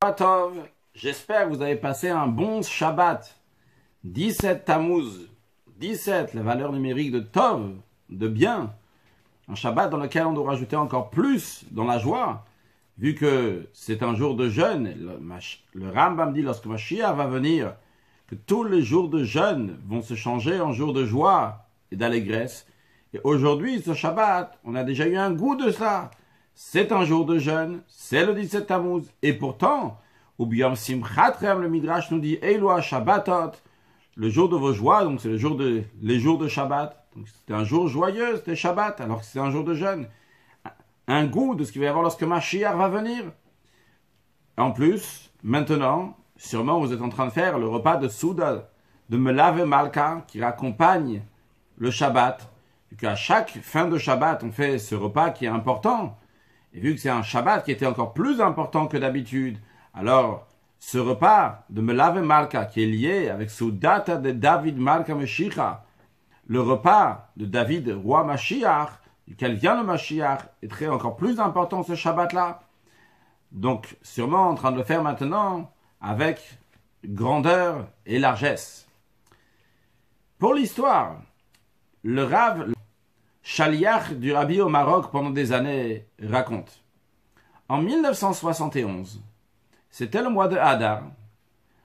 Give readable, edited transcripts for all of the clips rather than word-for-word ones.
Tov, j'espère que vous avez passé un bon Shabbat. 17 Tammuz, 17, la valeur numérique de Tov, de bien. Un Shabbat dans lequel on doit rajouter encore plus dans la joie, vu que c'est un jour de jeûne. Le Rambam dit lorsque Mashiach va venir, que tous les jours de jeûne vont se changer en jours de joie et d'allégresse. Et aujourd'hui, ce Shabbat, on a déjà eu un goût de ça. C'est un jour de jeûne, c'est le 17 Tammuz. Et pourtant, ou bien Simchat Rem, le Midrash nous dit Eloa Shabbatot, le jour de vos joies, donc c'est les jours de Shabbat. Donc c'était un jour joyeux, c'était Shabbat, alors que c'est un jour de jeûne. Un goût de ce qu'il va y avoir lorsque Mashiach va venir. En plus, maintenant, sûrement vous êtes en train de faire le repas de Souda, de Melav et Malka, qui accompagne le Shabbat. Et qu'à chaque fin de Shabbat, on fait ce repas qui est important. Et vu que c'est un Shabbat qui était encore plus important que d'habitude, alors ce repas de Melav et Malka qui est lié avec Soudata de David Malka Meshicha, le repas de David, roi Mashiach, duquel vient le Mashiach, est très encore plus important ce Shabbat-là. Donc sûrement en train de le faire maintenant avec grandeur et largesse. Pour l'histoire, le Rav Shaliach du Rabbi au Maroc pendant des années raconte. En 1971, c'était le mois de Hadar,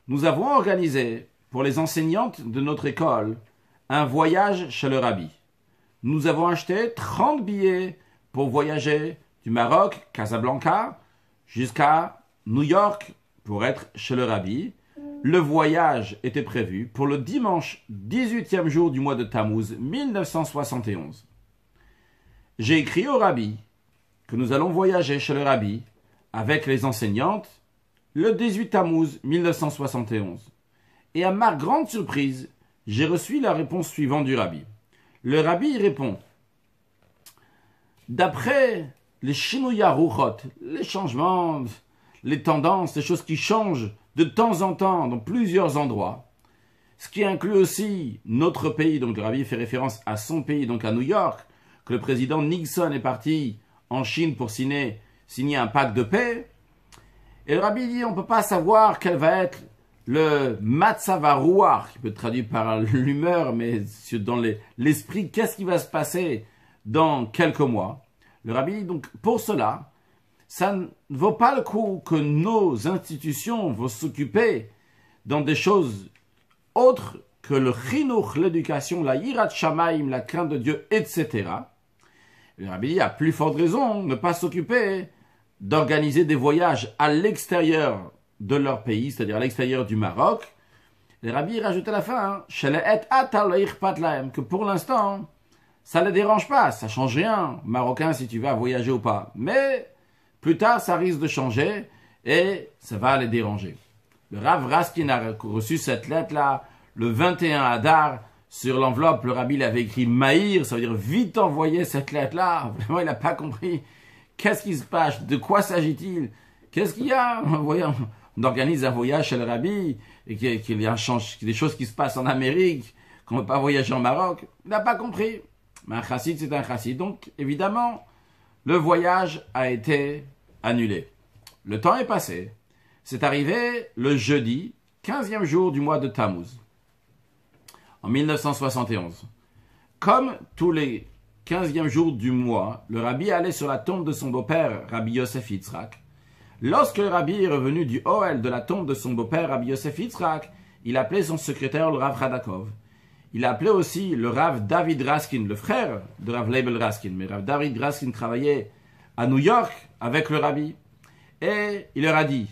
nous avons organisé pour les enseignantes de notre école un voyage chez le Rabbi. Nous avons acheté 30 billets pour voyager du Maroc, Casablanca, jusqu'à New York pour être chez le Rabbi. Le voyage était prévu pour le dimanche 18e jour du mois de Tammuz 1971. J'ai écrit au Rabbi que nous allons voyager chez le Rabbi avec les enseignantes le 18 Tammuz 1971. Et à ma grande surprise, j'ai reçu la réponse suivante du Rabbi. Le Rabbi répond: d'après les Shinouya Ruchot, les changements, les tendances, les choses qui changent de temps en temps dans plusieurs endroits, ce qui inclut aussi notre pays, donc le Rabbi fait référence à son pays, donc à New York, que le président Nixon est parti en Chine pour signer un pacte de paix. Et le Rabbi dit, on ne peut pas savoir quel va être le Matzavarouar, qui peut être traduit par l'humeur, mais dans l'esprit, qu'est-ce qui va se passer dans quelques mois. Le Rabbi dit, donc, pour cela, ça ne vaut pas le coup que nos institutions vont s'occuper dans des choses autres que le chinuch, l'éducation, la yirat shamaim, la crainte de Dieu, etc. Le Rabbi dit, à plus forte raison, ne pas s'occuper d'organiser des voyages à l'extérieur de leur pays, c'est-à-dire à l'extérieur du Maroc. Le Rabbi rajoute à la fin, que pour l'instant, ça ne les dérange pas, ça ne change rien, Marocain, si tu vas voyager ou pas. Mais plus tard, ça risque de changer et ça va les déranger. Le Rav Raskin a reçu cette lettre-là le 21 Hadar. Sur l'enveloppe, le Rabbi l'avait écrit Maïr, ça veut dire vite envoyer cette lettre-là. Vraiment, il n'a pas compris. Qu'est-ce qui se passe? De quoi s'agit-il? Qu'est-ce qu'il y a? On organise un voyage chez le Rabbi et qu'il y a des choses qui se passent en Amérique, qu'on ne peut pas voyager en Maroc. Il n'a pas compris. Mais un chassid, c'est un chassid. Donc, évidemment, le voyage a été annulé. Le temps est passé. C'est arrivé le jeudi, 15e jour du mois de Tammuz, en 1971. Comme tous les 15e jours du mois, le Rabbi allait sur la tombe de son beau-père, Rabbi Yosef Yitzhak. Lorsque le Rabbi est revenu du Ohel de la tombe de son beau-père, Rabbi Yosef Yitzhak, il appelait son secrétaire, le Rav Radakov. Il appelait aussi le Rav David Raskin, le frère de Rav Leibel Raskin. Mais Rav David Raskin travaillait à New York avec le Rabbi. Et il leur a dit,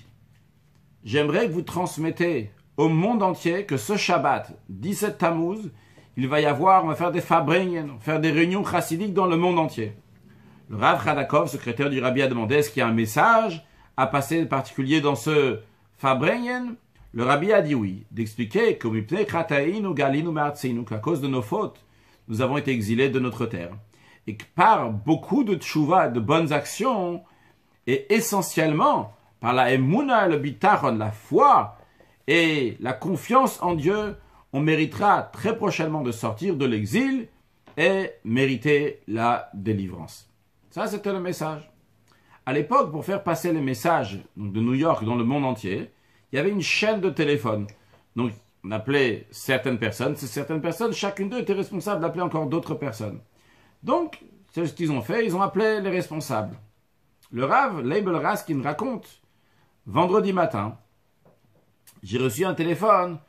j'aimerais que vous transmettez au monde entier que ce Shabbat, 17 Tammuz, il va y avoir, on va faire des fabringen, faire des réunions chassidiques dans le monde entier. Le Rav Radakov, secrétaire du Rabbi, a demandé est-ce qu'il y a un message à passer particulier dans ce fabringen. Le Rabbi a dit oui, d'expliquer qu'à cause de nos fautes, nous avons été exilés de notre terre. Et que par beaucoup de tchouva, de bonnes actions, et essentiellement par la emuna, le bitachon, la foi, et la confiance en Dieu, on méritera très prochainement de sortir de l'exil et mériter la délivrance. Ça, c'était le message. À l'époque, pour faire passer les messages donc, de New York dans le monde entier, il y avait une chaîne de téléphone. Donc, on appelait certaines personnes. Ces certaines personnes, chacune d'eux était responsable d'appeler encore d'autres personnes. Donc, c'est ce qu'ils ont fait. Ils ont appelé les responsables. Le Rav Leibel Raskin raconte, vendredi matin, j'ai reçu un téléphone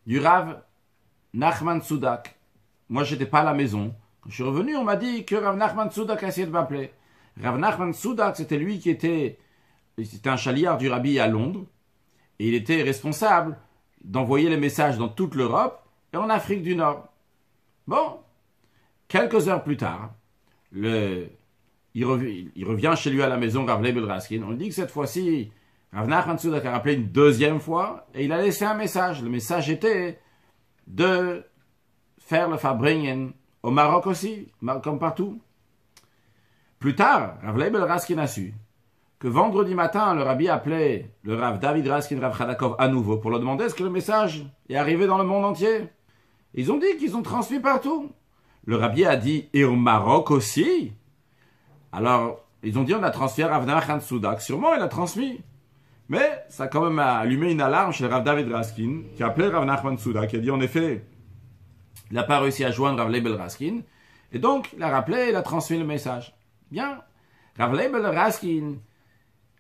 du Rav Nachman Tzudak. Moi, je n'étais pas à la maison. Quand je suis revenu, on m'a dit que Rav Nachman Tzudak a essayé de m'appeler. Rav Nachman Tzudak, c'était lui qui était un chaliard du Rabbi à Londres. Et il était responsable d'envoyer les messages dans toute l'Europe et en Afrique du Nord. Bon, quelques heures plus tard, il revient chez lui à la maison, Rav Leibel Raskin. On dit que cette fois-ci, Rav Nachman Tzudak a rappelé une deuxième fois et il a laissé un message. Le message était de faire le Farbringen au Maroc aussi, comme partout. Plus tard, Rav Leibel Raskin a su que vendredi matin, le Rabbi appelait le Rav David Raskin, Rav Chadakov à nouveau pour leur demander est-ce que le message est arrivé dans le monde entier. Ils ont dit qu'ils ont transmis partout. Le Rabbi a dit et au Maroc aussi. Alors, ils ont dit on a transféré Rav Nachman Tzudak. Sûrement, il a transmis. Mais ça a quand même allumé une alarme chez le Rav David Raskin, qui a appelé Rav Nachman Tzudak, qui a dit en effet, il n'a pas réussi à joindre Rav Leibel Raskin. Et donc, il a rappelé, il a transmis le message. Bien. Rav Leibel Raskin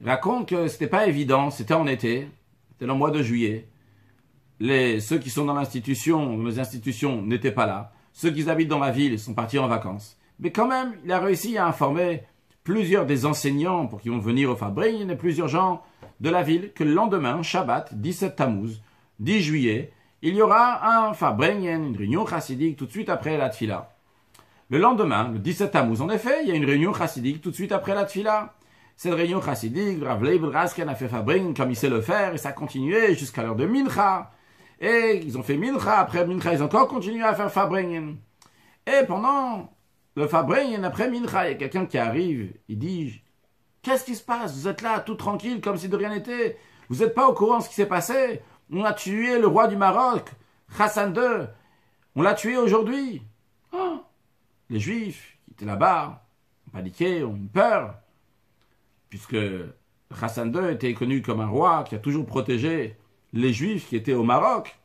raconte que c'était pas évident, c'était en été, c'était le mois de juillet. Ceux qui sont dans l'institution, les institutions n'étaient pas là. Ceux qui habitent dans la ville sont partis en vacances. Mais quand même, il a réussi à informer plusieurs des enseignants pour qu'ils vont venir au Farbringen et plusieurs gens de la ville que le lendemain, Shabbat, 17 Tammuz, 10 juillet, il y aura un Farbringen, une réunion chassidique tout de suite après la Tfila. Le lendemain, le 17 Tammuz, en effet, il y a une réunion chassidique tout de suite après la Tfila. Cette réunion chassidique, Rav Leibel Raskin a fait Farbringen comme il sait le faire et ça a continué jusqu'à l'heure de Mincha. Et ils ont fait Mincha, après Mincha, ils ont encore continué à faire Farbringen. Et pendant le Farbringen, après Mincha, il y a quelqu'un qui arrive, il dit « Qu'est-ce qui se passe? Vous êtes là, tout tranquille, comme si de rien n'était. Vous n'êtes pas au courant de ce qui s'est passé. On a tué le roi du Maroc, Hassan II. On l'a tué aujourd'hui. Oh. » Les Juifs qui étaient là-bas ont paniqué, ont eu peur. Puisque Hassan II était connu comme un roi qui a toujours protégé les Juifs qui étaient au Maroc.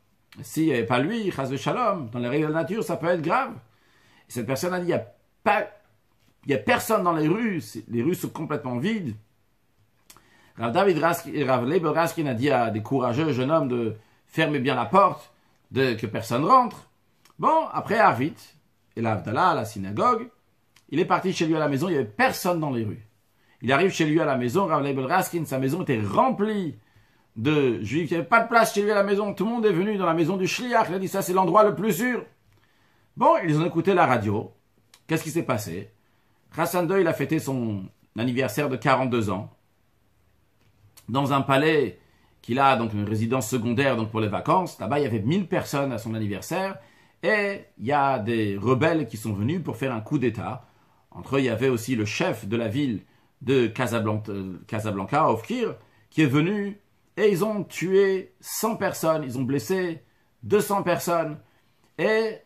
S'il n'y avait pas lui, Chas v'Shalom, dans les règles de la nature, ça peut être grave. Et cette personne a dit, il n'y a personne dans les rues sont complètement vides. Rav David Raskin et Rav Leibel Raskin a dit à des courageux jeunes hommes de fermer bien la porte, que personne rentre. Bon, après Arvit, et l'Avdallah, la synagogue, il est parti chez lui à la maison, il n'y avait personne dans les rues. Il arrive chez lui à la maison, Rav Leibel Raskin, sa maison était remplie de juifs. Il n'y avait pas de place chez lui à la maison. Tout le monde est venu dans la maison du Shliach. Il a dit ça, c'est l'endroit le plus sûr. Bon, ils ont écouté la radio. Qu'est-ce qui s'est passé? Hassan II, il a fêté son anniversaire de 42 ans. Dans un palais qu'il a, donc une résidence secondaire donc pour les vacances. Là-bas, il y avait 1000 personnes à son anniversaire. Et il y a des rebelles qui sont venus pour faire un coup d'État. Entre eux, il y avait aussi le chef de la ville de Casablanca, Ofkir, qui est venu et ils ont tué 100 personnes, ils ont blessé 200 personnes et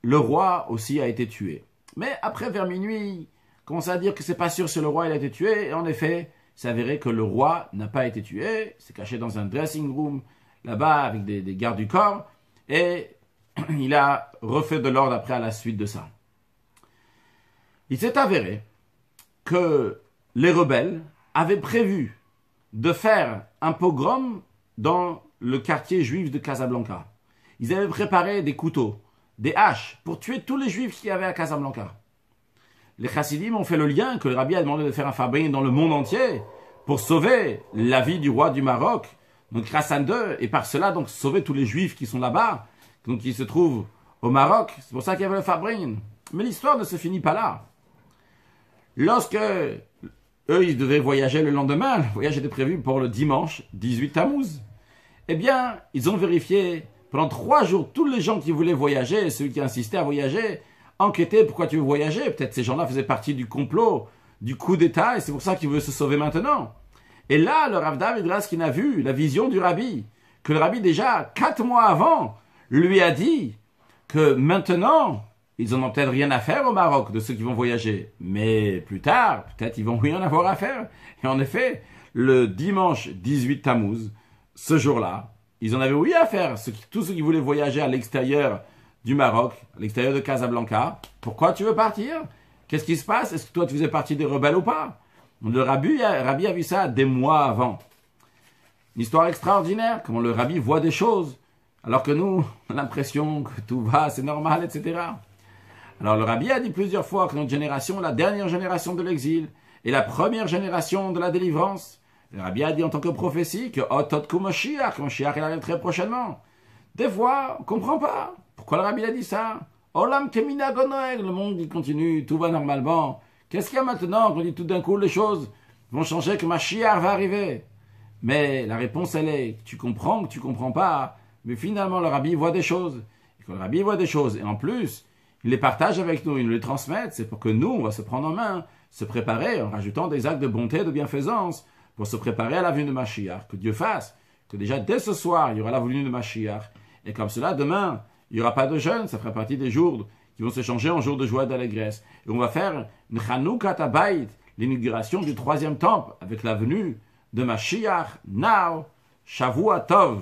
le roi aussi a été tué. Mais après, vers minuit, on commence à dire que c'est pas sûr si le roi il a été tué et en effet, c'est avéré que le roi n'a pas été tué, il s'est caché dans un dressing room là-bas avec des gardes du corps et il a refait de l'ordre après à la suite de ça. Il s'est avéré que les rebelles avaient prévu de faire un pogrom dans le quartier juif de Casablanca. Ils avaient préparé des couteaux, des haches, pour tuer tous les juifs qu'il y avait à Casablanca. Les chassidim ont fait le lien que le rabbi a demandé de faire un farbringen dans le monde entier pour sauver la vie du roi du Maroc, donc Hassan II, et par cela donc sauver tous les juifs qui sont là-bas, donc qui se trouvent au Maroc. C'est pour ça qu'il y avait le farbringen. Mais l'histoire ne se finit pas là. Lorsque eux, ils devaient voyager le lendemain. Le voyage était prévu pour le dimanche 18 Tammuz. Eh bien, ils ont vérifié pendant 3 jours tous les gens qui voulaient voyager, celui qui insistait à voyager, enquêtaient pourquoi tu veux voyager. Peut-être ces gens-là faisaient partie du complot, du coup d'État, et c'est pour ça qu'ils veulent se sauver maintenant. Et là, le Rav David Raskin a vu la vision du Rabbi, que le Rabbi déjà 4 mois avant lui a dit que maintenant ils en ont peut-être rien à faire au Maroc de ceux qui vont voyager. Mais plus tard, peut-être ils vont rien avoir à faire. Et en effet, le dimanche 18 Tammuz, ce jour-là, ils en avaient oui à faire. Tous ceux qui voulaient voyager à l'extérieur du Maroc, à l'extérieur de Casablanca. Pourquoi tu veux partir? Qu'est-ce qui se passe? Est-ce que toi tu faisais partie des rebelles ou pas? Le rabbi a vu ça des mois avant. Une histoire extraordinaire, comment le rabbi voit des choses, alors que nous, on a l'impression que tout va, c'est normal, etc. Alors le rabbi a dit plusieurs fois que notre génération, la dernière génération de l'exil, est la première génération de la délivrance. Le rabbi a dit en tant que prophétie que Ototku Moshiach, Moshiach il arrive très prochainement. Des fois, on ne comprend pas. Pourquoi le rabbi a dit ça? Olam Kemina Gonoeg, le monde il continue, tout va normalement. Qu'est-ce qu'il y a maintenant qu'on dit tout d'un coup les choses vont changer, que Mashiach va arriver? Mais la réponse elle est, tu comprends que tu comprends pas, mais finalement le rabbi voit des choses. Et quand le rabbi voit des choses, et en plus, il les partage avec nous, il nous les transmet, c'est pour que nous, on va se prendre en main, se préparer en rajoutant des actes de bonté, de bienfaisance, pour se préparer à la venue de Mashiach. Que Dieu fasse, que déjà dès ce soir, il y aura la venue de Mashiach. Et comme cela, demain, il n'y aura pas de jeûne, ça fera partie des jours qui vont se changer en jours de joie et d'allégresse. Et on va faire une Chanukah Tabayit, l'inauguration du 3e temple, avec la venue de Mashiach, now, Shavua Tov.